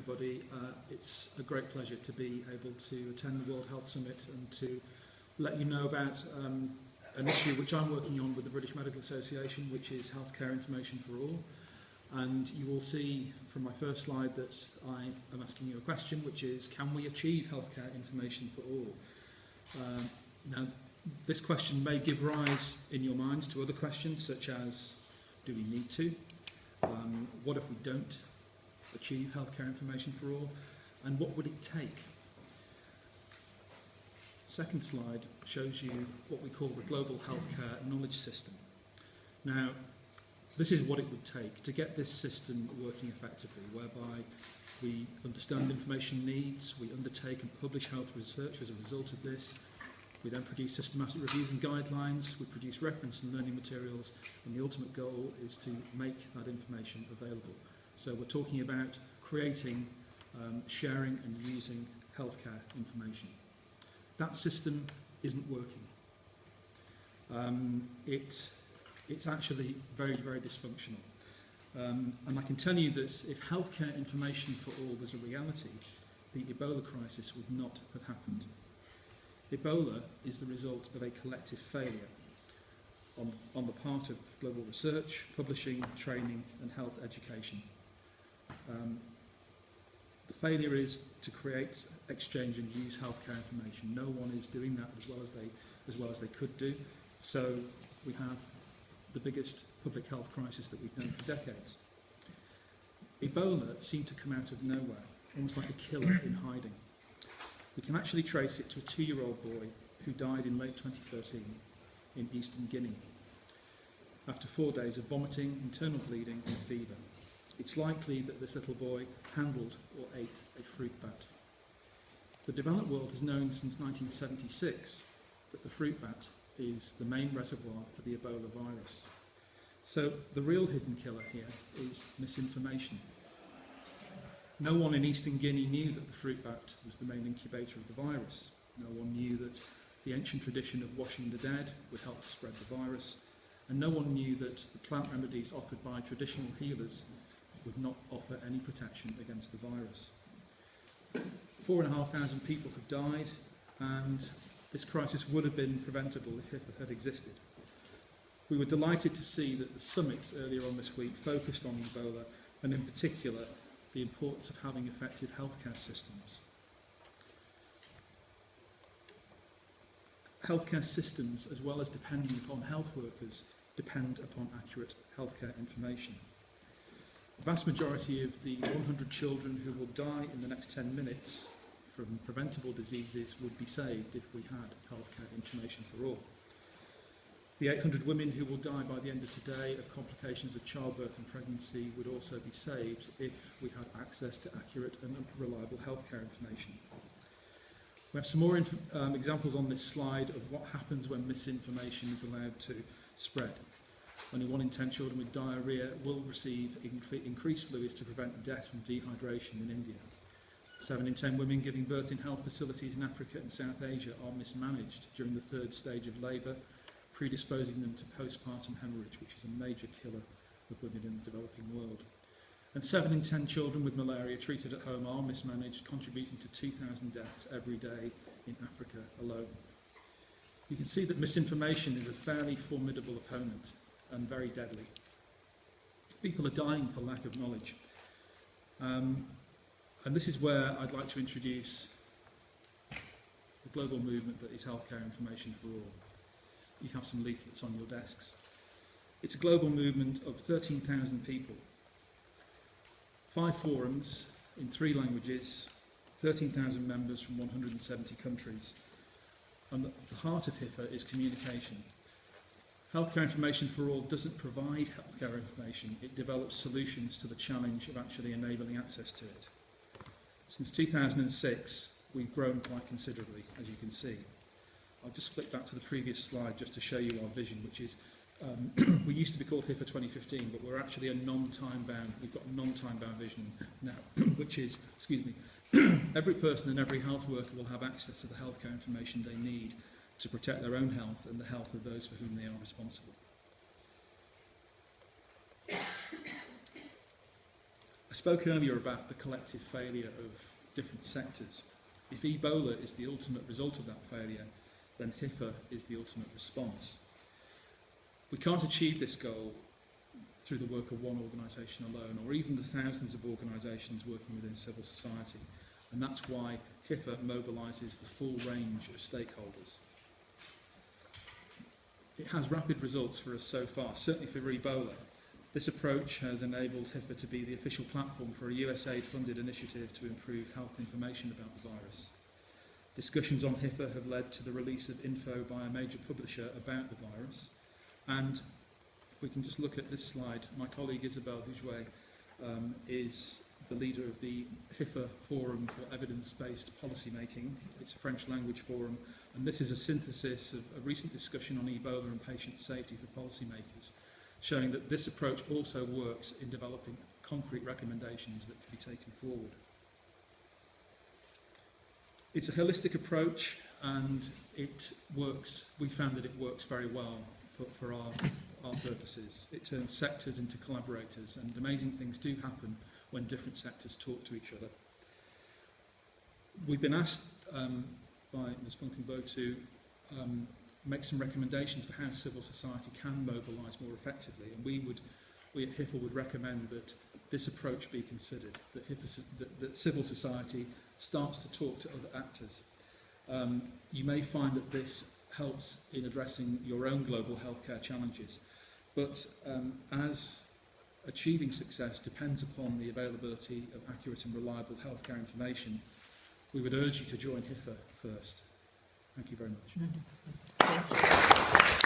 everybody. It's a great pleasure to be able to attend the World Health Summit and to let you know about an issue which I'm working on with the British Medical Association, which is healthcare information for all. And you will see from my first slide that I am asking you a question, which is, can we achieve healthcare information for all? Now, this question may give rise in your minds to other questions, such as, do we need to? What if we don't achieve healthcare information for all? And what would it take? Second slide shows you what we call the global healthcare knowledge system. Now, this is what it would take to get this system working effectively, whereby we understand information needs, we undertake and publish health research as a result of this, we then produce systematic reviews and guidelines, we produce reference and learning materials, and the ultimate goal is to make that information available. So we're talking about creating, sharing and using healthcare information. That system isn't working. It's actually very, very dysfunctional. And I can tell you that if healthcare information for all was a reality, the Ebola crisis would not have happened. Ebola is the result of a collective failure on the part of global research, publishing, training and health education. The failure is to create, exchange and use healthcare information. No one is doing that as well as they could do. So we have the biggest public health crisis that we've known for decades. Ebola seemed to come out of nowhere, almost like a killer in hiding. We can actually trace it to a 2-year-old boy who died in late 2013 in Eastern Guinea after 4 days of vomiting, internal bleeding and fever. It's likely that this little boy handled or ate a fruit bat. The developed world has known since 1976 that the fruit bat is the main reservoir for the Ebola virus. So the real hidden killer here is misinformation. No one in Eastern Guinea knew that the fruit bat was the main incubator of the virus. No one knew that the ancient tradition of washing the dead would help to spread the virus. And no one knew that the plant remedies offered by traditional healers would not offer any protection against the virus. 4,500 people have died, and this crisis would have been preventable if HIFA had existed. We were delighted to see that the summit earlier on this week focused on Ebola, and in particular, the importance of having effective healthcare systems. Healthcare systems, as well as depending upon health workers, depend upon accurate healthcare information. The vast majority of the 100 children who will die in the next 10 minutes from preventable diseases would be saved if we had healthcare information for all. The 800 women who will die by the end of today of complications of childbirth and pregnancy would also be saved if we had access to accurate and reliable healthcare information. We have some more examples on this slide of what happens when misinformation is allowed to spread. Only 1 in 10 children with diarrhoea will receive increased fluids to prevent death from dehydration in India. 7 in 10 women giving birth in health facilities in Africa and South Asia are mismanaged during the 3rd stage of labour, predisposing them to postpartum hemorrhage, which is a major killer of women in the developing world. And 7 in 10 children with malaria treated at home are mismanaged, contributing to 2,000 deaths every day in Africa alone. You can see that misinformation is a fairly formidable opponent and very deadly. People are dying for lack of knowledge. And this is where I'd like to introduce the global movement that is healthcare information for all. You have some leaflets on your desks. It's a global movement of 13,000 people, 5 forums in 3 languages, 13,000 members from 170 countries. And the heart of HIFA is communication. Healthcare information for all doesn't provide healthcare information, it develops solutions to the challenge of actually enabling access to it. Since 2006, we've grown quite considerably, as you can see. I'll just flick back to the previous slide just to show you our vision, which is, we used to be called HIFA 2015, but we're actually a non-time bound, we've got a non-time bound vision now, which is, every person and every health worker will have access to the healthcare information they need to protect their own health and the health of those for whom they are responsible. A spoke earlier about the collective failure of different sectors. If Ebola is the ultimate result of that failure, then HIFA is the ultimate response. We can't achieve this goal through the work of one organisation alone, or even the thousands of organisations working within civil society. And that's why HIFA mobilises the full range of stakeholders. It has rapid results for us so far, certainly for Ebola. This approach has enabled HIFA to be the official platform for a USAID-funded initiative to improve health information about the virus. Discussions on HIFA have led to the release of info by a major publisher about the virus. And if we can just look at this slide, my colleague Isabelle Houjouet is the leader of the HIFA Forum for Evidence-Based Policy Making. It's a French language forum, and this is a synthesis of a recent discussion on Ebola and patient safety for policymakers, showing that this approach also works in developing concrete recommendations that can be taken forward. It's a holistic approach, and it works. We found that it works very well for our purposes. It turns sectors into collaborators, and amazing things do happen when different sectors talk to each other. We've been asked by Ms Funkenberg to make some recommendations for how civil society can mobilise more effectively, and we at HIFA would recommend that this approach be considered, that civil society starts to talk to other actors. You may find that this helps in addressing your own global healthcare challenges, but as achieving success depends upon the availability of accurate and reliable healthcare information, we would urge you to join HIFA first. Thank you very much. Thank you.